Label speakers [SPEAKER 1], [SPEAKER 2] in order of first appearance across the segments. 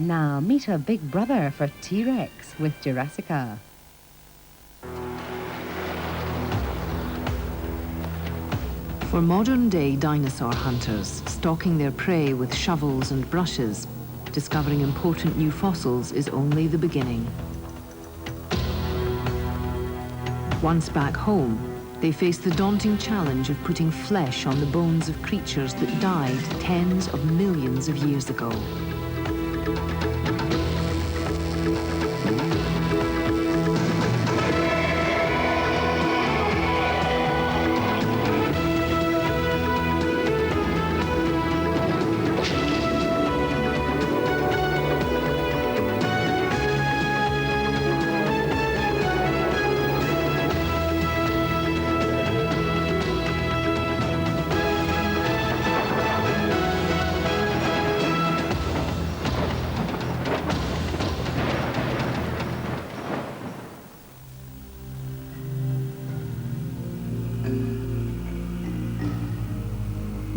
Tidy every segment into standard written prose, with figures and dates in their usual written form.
[SPEAKER 1] Now meet a big brother for T-Rex with Jurassica.
[SPEAKER 2] For modern-day dinosaur hunters, stalking their prey with shovels and brushes, discovering important new fossils is only the beginning. Once back home, they face the daunting challenge of putting flesh on the bones of creatures that died tens of millions of years ago.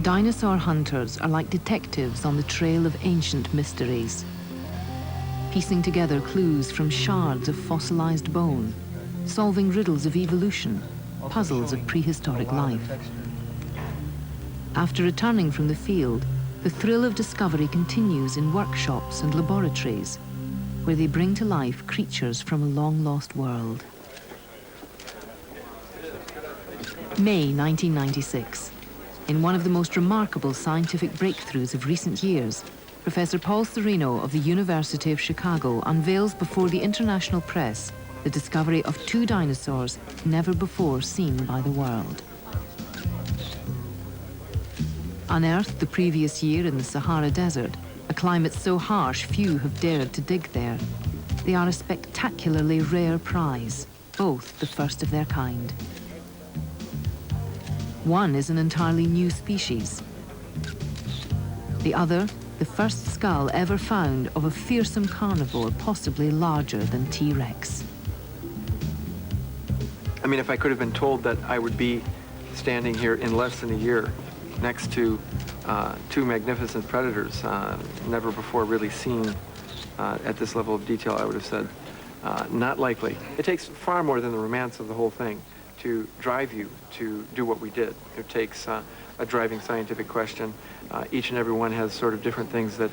[SPEAKER 2] Dinosaur hunters are like detectives on the trail of ancient mysteries, piecing together clues from shards of fossilized bone, solving riddles of evolution, puzzles of prehistoric life. After returning from the field, the thrill of discovery continues in workshops and laboratories, where they bring to life creatures from a long-lost world. May 1996. In one of the most remarkable scientific breakthroughs of recent years, Professor Paul Serino of the University of Chicago unveils before the international press the discovery of two dinosaurs never before seen by the world. Unearthed the previous year in the Sahara Desert, a climate so harsh few have dared to dig there, they are a spectacularly rare prize, both the first of their kind. One is an entirely new species. The other, the first skull ever found of a fearsome carnivore possibly larger than T-Rex.
[SPEAKER 3] I mean, if I could have been told that I would be standing here in less than a year next to two magnificent predators, never before really seen at this level of detail, I would have said, not likely. It takes far more than the romance of the whole thing to drive you to do what we did. It takes a driving scientific question. Each and every one has sort of different things that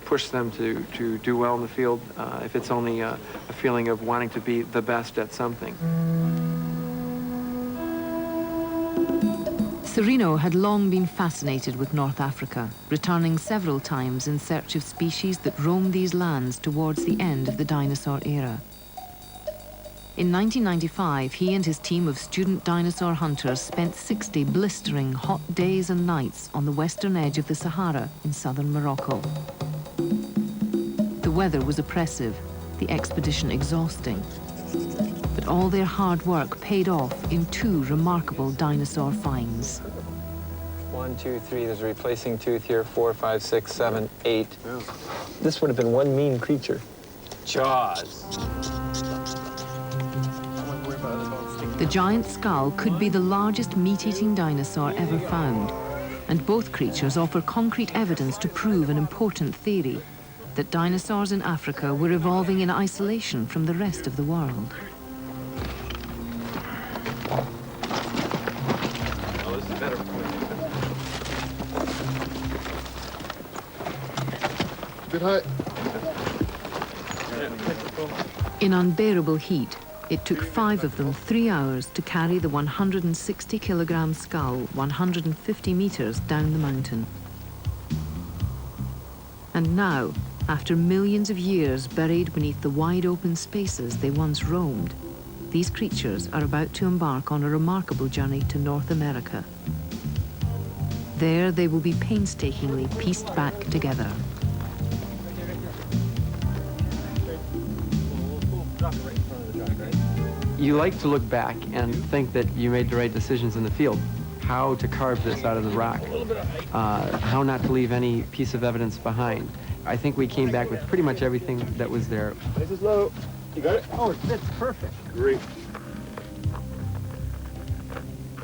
[SPEAKER 3] push them to do well in the field, if it's only a feeling of wanting to be the best at something.
[SPEAKER 2] Serino had long been fascinated with North Africa, returning several times in search of species that roamed these lands towards the end of the dinosaur era. In 1995, he and his team of student dinosaur hunters spent 60 blistering, hot days and nights on the western edge of the Sahara in southern Morocco. The weather was oppressive, the expedition exhausting. But all their hard work paid off in two remarkable dinosaur finds.
[SPEAKER 4] 1, 2, 3, there's a replacing tooth here, 4, 5, 6, 7, 8. This would have been one mean creature. Jaws.
[SPEAKER 2] The giant skull could be the largest meat-eating dinosaur ever found, and both creatures offer concrete evidence to prove an important theory, that dinosaurs in Africa were evolving in isolation from the rest of the world.
[SPEAKER 3] Oh, this is better.
[SPEAKER 5] Good height.
[SPEAKER 2] In unbearable heat, it took 5 of them 3 hours to carry the 160-kilogram skull 150 meters down the mountain. And now, after millions of years buried beneath the wide-open spaces they once roamed, these creatures are about to embark on a remarkable journey to North America. There, they will be painstakingly pieced back together.
[SPEAKER 3] You like to look back and think that you made the right decisions in the field. How to carve this out of the rock. How not to leave any piece of evidence behind. I think we came back with pretty much everything that was there.
[SPEAKER 5] This is low. You got it?
[SPEAKER 3] Oh, it fits perfect.
[SPEAKER 5] Great.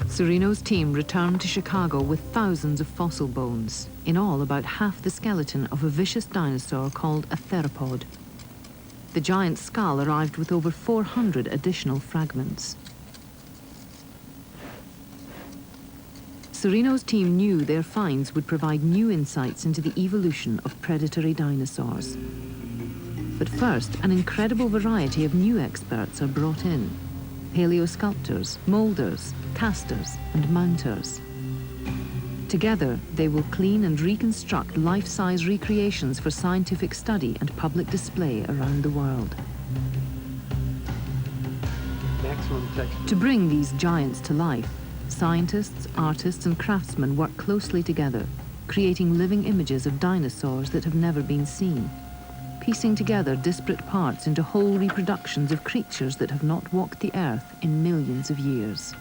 [SPEAKER 2] Serino's team returned to Chicago with thousands of fossil bones, in all about half the skeleton of a vicious dinosaur called a theropod. The giant skull arrived with over 400 additional fragments. Serino's team knew their finds would provide new insights into the evolution of predatory dinosaurs. But first, an incredible variety of new experts are brought in: paleosculptors, molders, casters, and mounters. Together, they will clean and reconstruct life-size recreations for scientific study and public display around the world.
[SPEAKER 3] Maximum texture.
[SPEAKER 2] To bring these giants to life, scientists, artists, and craftsmen work closely together, creating living images of dinosaurs that have never been seen, piecing together disparate parts into whole reproductions of creatures that have not walked the earth in millions of years.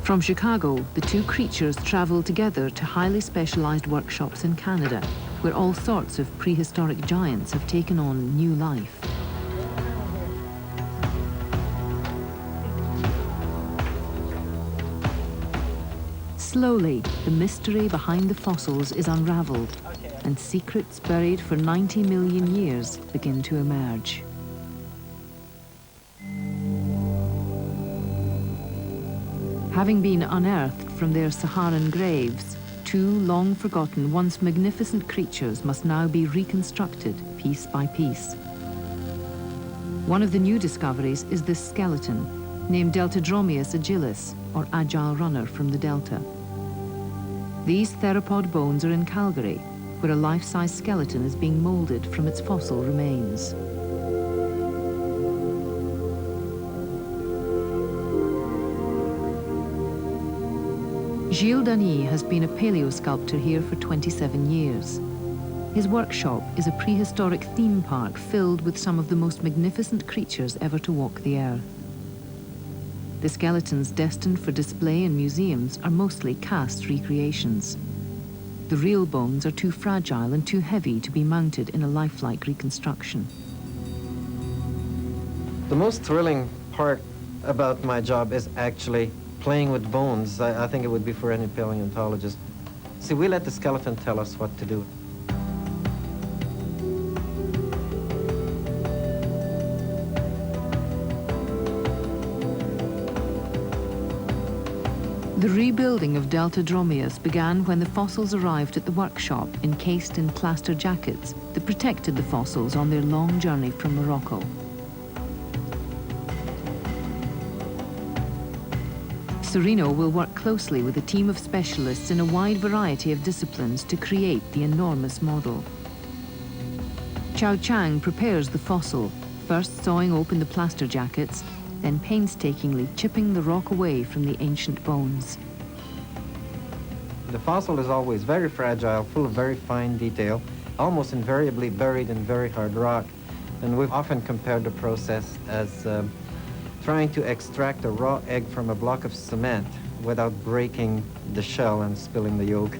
[SPEAKER 2] From Chicago, the two creatures travel together to highly specialized workshops in Canada, where all sorts of prehistoric giants have taken on new life. Slowly, the mystery behind the fossils is unraveled, and secrets buried for 90 million years begin to emerge. Having been unearthed from their Saharan graves, two long-forgotten, once magnificent creatures must now be reconstructed piece by piece. One of the new discoveries is this skeleton, named Deltadromeus agilis, or agile runner from the delta. These theropod bones are in Calgary, where a life-size skeleton is being molded from its fossil remains. Gilles Denis has been a paleosculptor here for 27 years. His workshop is a prehistoric theme park filled with some of the most magnificent creatures ever to walk the earth. The skeletons destined for display in museums are mostly cast recreations. The real bones are too fragile and too heavy to be mounted in a lifelike reconstruction.
[SPEAKER 6] The most thrilling part about my job is actually playing with bones. I think it would be for any paleontologist. See, we let the skeleton tell us what to do.
[SPEAKER 2] The rebuilding of Deltadromeus began when the fossils arrived at the workshop encased in plaster jackets that protected the fossils on their long journey from Morocco. Serino will work closely with a team of specialists in a wide variety of disciplines to create the enormous model. Chao Chang prepares the fossil, first sawing open the plaster jackets, then painstakingly chipping the rock away from the ancient bones.
[SPEAKER 6] The fossil is always very fragile, full of very fine detail, almost invariably buried in very hard rock. And we've often compared the process as trying to extract a raw egg from a block of cement without breaking the shell and spilling the yolk.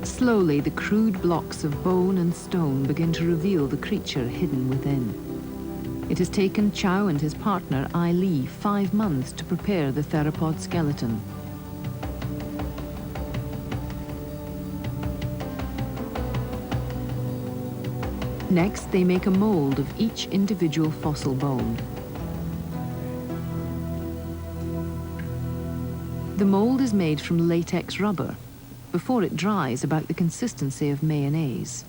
[SPEAKER 2] Slowly, the crude blocks of bone and stone begin to reveal the creature hidden within. It has taken Chow and his partner, Ai Li, 5 months to prepare the theropod skeleton. Next, they make a mold of each individual fossil bone. The mold is made from latex rubber. Before it dries, about the consistency of mayonnaise.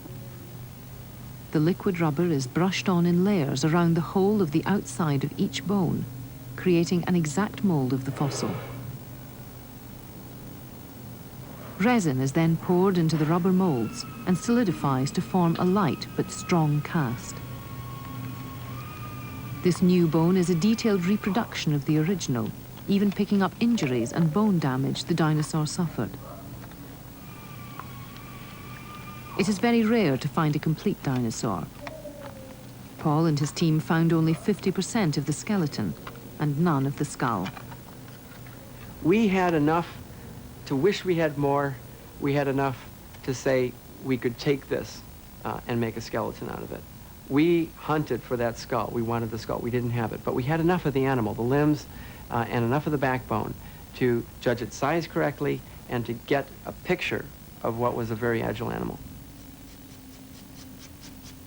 [SPEAKER 2] The liquid rubber is brushed on in layers around the whole of the outside of each bone, creating an exact mold of the fossil. Resin is then poured into the rubber molds and solidifies to form a light but strong cast. This new bone is a detailed reproduction of the original, even picking up injuries and bone damage the dinosaur suffered. It is very rare to find a complete dinosaur. Paul and his team found only 50% of the skeleton and none of the skull.
[SPEAKER 3] We had enough to wish we had more. We had enough to say we could take this and make a skeleton out of it. We hunted for that skull. We wanted the skull. We didn't have it, but we had enough of the animal, the limbs, and enough of the backbone to judge its size correctly and to get a picture of what was a very agile animal.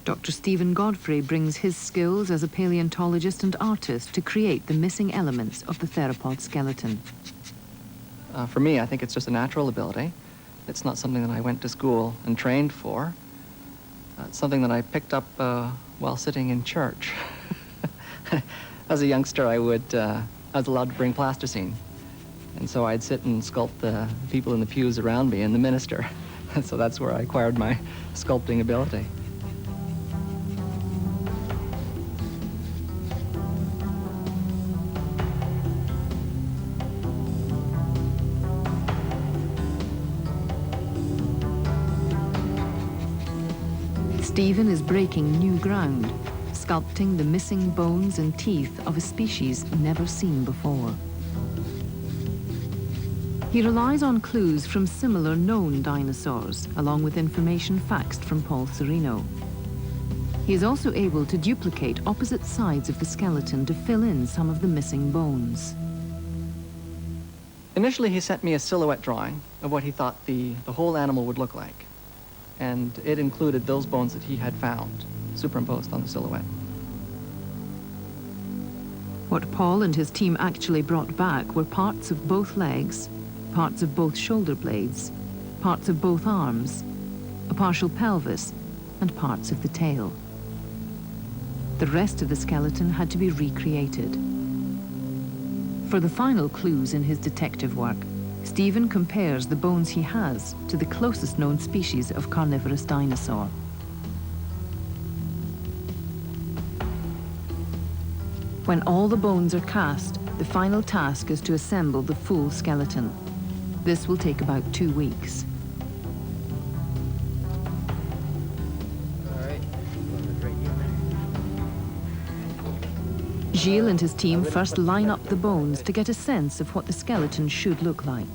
[SPEAKER 2] Dr. Stephen Godfrey brings his skills as a paleontologist and artist to create the missing elements of the theropod skeleton.
[SPEAKER 7] For me, I think it's just a natural ability. It's not something that I went to school and trained for. It's something that I picked up while sitting in church. As a youngster, I was allowed to bring plasticine. And so I'd sit and sculpt the people in the pews around me and the minister. So that's where I acquired my sculpting ability.
[SPEAKER 2] Stephen is breaking new ground, sculpting the missing bones and teeth of a species never seen before. He relies on clues from similar known dinosaurs, along with information faxed from Paul Serino. He is also able to duplicate opposite sides of the skeleton to fill in some of the missing bones.
[SPEAKER 7] Initially, he sent me a silhouette drawing of what he thought the whole animal would look like. And it included those bones that he had found, superimposed on the silhouette.
[SPEAKER 2] What Paul and his team actually brought back were parts of both legs, parts of both shoulder blades, parts of both arms, a partial pelvis, and parts of the tail. The rest of the skeleton had to be recreated. For the final clues in his detective work, Stephen compares the bones he has to the closest known species of carnivorous dinosaur. When all the bones are cast, the final task is to assemble the full skeleton. This will take about 2 weeks. Gilles and his team first line up the bones to get a sense of what the skeleton should look like.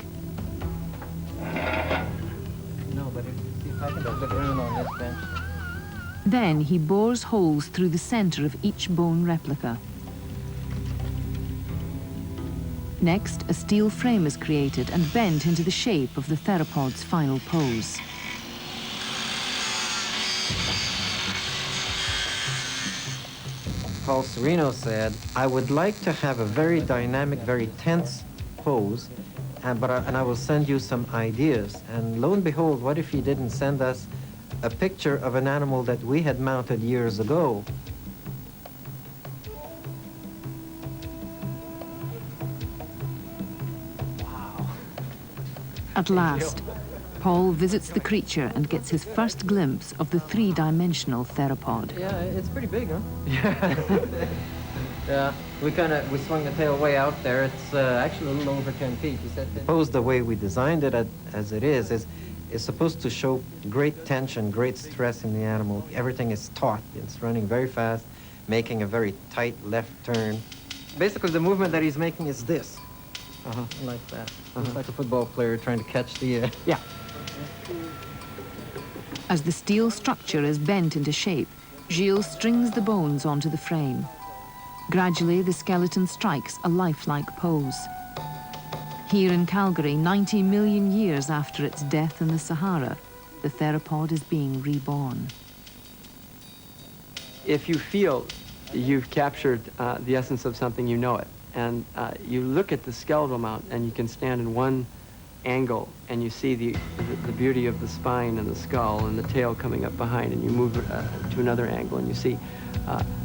[SPEAKER 6] No, but see if I can look around on this bench.
[SPEAKER 2] Then he bores holes through the center of each bone replica. Next, a steel frame is created and bent into the shape of the theropod's final pose.
[SPEAKER 6] Paul Serino said, I would like to have a very dynamic, very tense pose, and I will send you some ideas. And lo and behold, what if he didn't send us a picture of an animal that we had mounted years ago?
[SPEAKER 2] At last, Paul visits the creature and gets his first glimpse of the three-dimensional theropod.
[SPEAKER 6] Yeah, it's pretty big, huh? Yeah, we swung the tail way out there. It's actually a little over 10 feet. You said suppose the way we designed it as it is supposed to show great tension, great stress in the animal. Everything is taut. It's running very fast, making a very tight left turn. Basically, the movement that he's making is this. Like that. It's like a football player trying to catch the... Yeah.
[SPEAKER 2] As the steel structure is bent into shape, Gilles strings the bones onto the frame. Gradually, the skeleton strikes a lifelike pose. Here in Calgary, 90 million years after its death in the Sahara, the theropod is being reborn.
[SPEAKER 3] If you feel you've captured the essence of something, you know it. And you look at the skeletal mount and you can stand in one angle and you see the beauty of the spine and the skull and the tail coming up behind, and you move to another angle and you see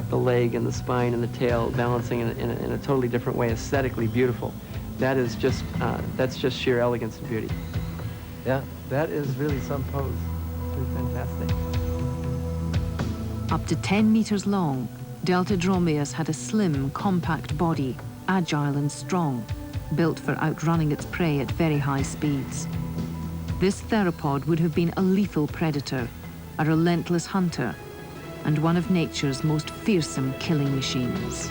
[SPEAKER 3] the leg and the spine and the tail balancing in a totally different way, aesthetically beautiful. That is just, that's just sheer elegance and beauty. Yeah, that is really some pose. It's really fantastic.
[SPEAKER 2] Up to 10 meters long, Deltadromeus had a slim, compact body, agile and strong, built for outrunning its prey at very high speeds. This theropod would have been a lethal predator, a relentless hunter, and one of nature's most fearsome killing machines.